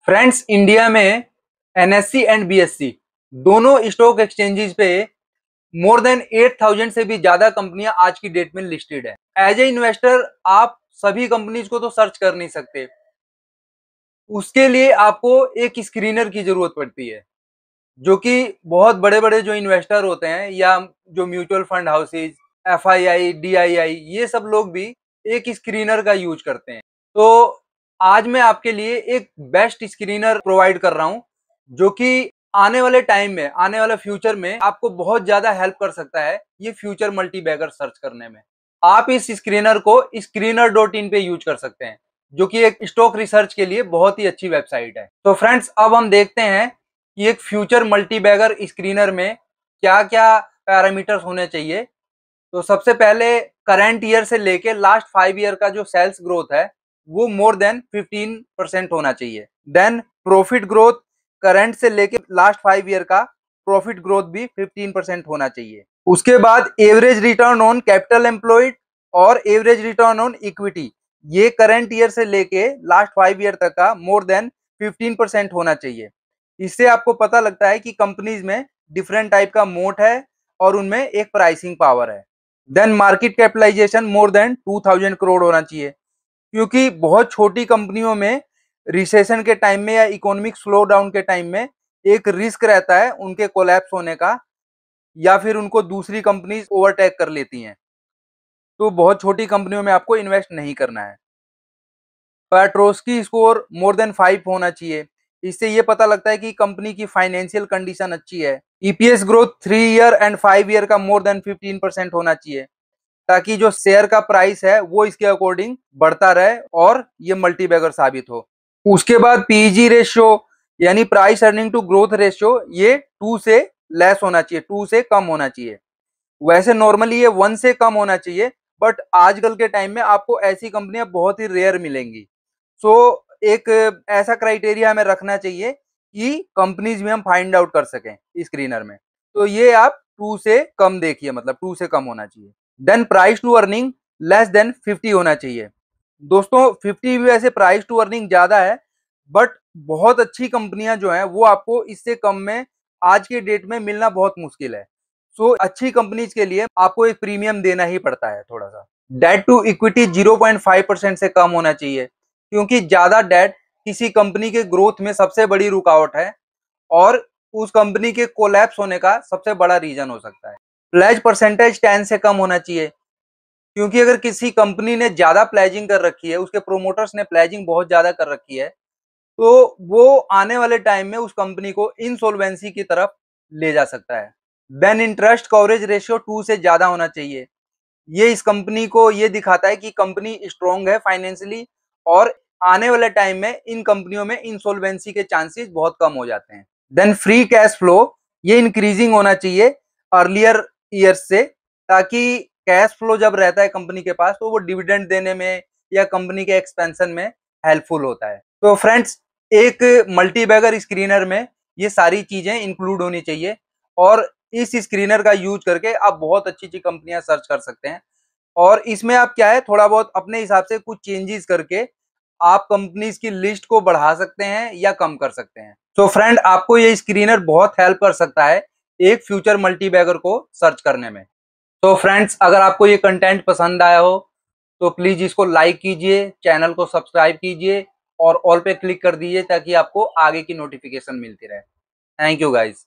Friends, India में NSC and BSc दोनों stock exchanges पे मोर देन 8,000 से भी ज्यादा कंपनियां आज की डेट में लिस्टेड है। एज ए इन्वेस्टर आप सभी कंपनीज को तो सर्च कर नहीं सकते, उसके लिए आपको एक स्क्रीनर की जरूरत पड़ती है, जो कि बहुत बड़े बड़े जो इन्वेस्टर होते हैं या जो mutual fund houses, FII, DII, ये सब लोग भी एक स्क्रीनर का यूज करते हैं। तो आज मैं आपके लिए एक बेस्ट स्क्रीनर प्रोवाइड कर रहा हूं, जो कि आने वाले टाइम में, आने वाले फ्यूचर में आपको बहुत ज्यादा हेल्प कर सकता है ये फ्यूचर मल्टी बैगर सर्च करने में। आप इस स्क्रीनर को screener.in पे यूज कर सकते हैं, जो कि एक स्टॉक रिसर्च के लिए बहुत ही अच्छी वेबसाइट है। तो फ्रेंड्स, अब हम देखते हैं कि एक फ्यूचर मल्टी बैगर स्क्रीनर में क्या क्या पैरामीटर्स होने चाहिए। तो सबसे पहले करंट ईयर से लेके लास्ट 5 ईयर का जो सेल्स ग्रोथ है वो मोर देन 15% होना चाहिए। देन प्रॉफिट ग्रोथ, करंट से लेके लास्ट 5 ईयर का प्रॉफिट ग्रोथ भी 15% होना चाहिए। उसके बाद average return on capital employed और एवरेज रिटर्न ऑन इक्विटी, ये करंट ईयर से लेके लास्ट 5 ईयर तक का मोर देन 15% होना चाहिए। इससे आपको पता लगता है कि कंपनीज में डिफरेंट टाइप का मोट है और उनमें एक प्राइसिंग पावर है। Then market capitalisation more than 2000 crore होना चाहिए, क्योंकि बहुत छोटी कंपनियों में रिसेशन के टाइम में या इकोनॉमिक स्लो डाउन के टाइम में एक रिस्क रहता है उनके कोलैप्स होने का, या फिर उनको दूसरी कंपनीज ओवरटेक कर लेती हैं। तो बहुत छोटी कंपनियों में आपको इन्वेस्ट नहीं करना है। पेट्रोस्की स्कोर मोर देन 5 होना चाहिए, इससे ये पता लगता है कि कंपनी की फाइनेंशियल कंडीशन अच्छी है। EPS growth 3 year and 5 year का मोर देन 15% होना चाहिए, ताकि जो शेयर का प्राइस है वो इसके अकॉर्डिंग बढ़ता रहे और ये मल्टीबैगर साबित हो। उसके बाद पीजी रेशियो यानी price earning to growth ratio, ये 2 से लेस होना चाहिए, 2 से कम होना चाहिए। वैसे नॉर्मली ये 1 से कम होना चाहिए, बट आजकल के टाइम में आपको ऐसी कंपनियां बहुत ही रेयर मिलेंगी। सो एक ऐसा क्राइटेरिया हमें रखना चाहिए कि कंपनीज में हम फाइंड आउट कर सकें स्क्रीनर में। तो ये आप 2 से कम देखिए, मतलब 2 से कम होना चाहिए। Then price to earning less than 50 होना चाहिए। दोस्तों 50 भी वैसे प्राइस टू अर्निंग ज्यादा है, बट बहुत अच्छी कंपनियां जो हैं वो आपको इससे कम में आज के डेट में मिलना बहुत मुश्किल है। सो अच्छी कंपनीज के लिए आपको एक प्रीमियम देना ही पड़ता है थोड़ा सा। डेट टू इक्विटी 0.5% से कम होना चाहिए, क्योंकि ज्यादा डेट किसी कंपनी के ग्रोथ में सबसे बड़ी रुकावट है और उस कंपनी के कोलैप्स होने का सबसे बड़ा रीजन हो सकता है। प्लेज परसेंटेज 10 से कम होना चाहिए, क्योंकि अगर किसी कंपनी ने ज्यादा प्लेजिंग कर रखी है, उसके प्रोमोटर्स ने प्लेजिंग बहुत ज्यादा कर रखी है, तो वो आने वाले टाइम में उस कंपनी को इंसॉल्वेंसी की तरफ ले जा सकता है। देन इंटरेस्ट कवरेज रेशियो 2 से ज्यादा होना चाहिए। ये इस कंपनी को ये दिखाता है कि कंपनी स्ट्रांग है फाइनेंशियली, और आने वाले टाइम में इन कंपनियों में इंसॉल्वेंसी के चांसेस बहुत कम हो जाते हैं। देन फ्री कैश फ्लो, ये इंक्रीजिंग होना चाहिए अर्लियर ईयर्स से, ताकि कैश फ्लो जब रहता है कंपनी के पास तो वो डिविडेंड देने में या कंपनी के एक्सपेंशन में हेल्पफुल होता है। तो फ्रेंड्स, एक मल्टीबैगर स्क्रीनर में ये सारी चीजें इंक्लूड होनी चाहिए, और इस स्क्रीनर का यूज करके आप बहुत अच्छी अच्छी कंपनियां सर्च कर सकते हैं। और इसमें आप क्या है, थोड़ा बहुत अपने हिसाब से कुछ चेंजेस करके आप कंपनीज की लिस्ट को बढ़ा सकते हैं या कम कर सकते हैं। तो फ्रेंड, आपको ये स्क्रीनर बहुत हेल्प कर सकता है एक फ्यूचर मल्टीबैगर को सर्च करने में। तो फ्रेंड्स, अगर आपको ये कंटेंट पसंद आया हो तो प्लीज इसको लाइक कीजिए, चैनल को सब्सक्राइब कीजिए और ऑल पे क्लिक कर दीजिए, ताकि आपको आगे की नोटिफिकेशन मिलती रहे। Thank you guys.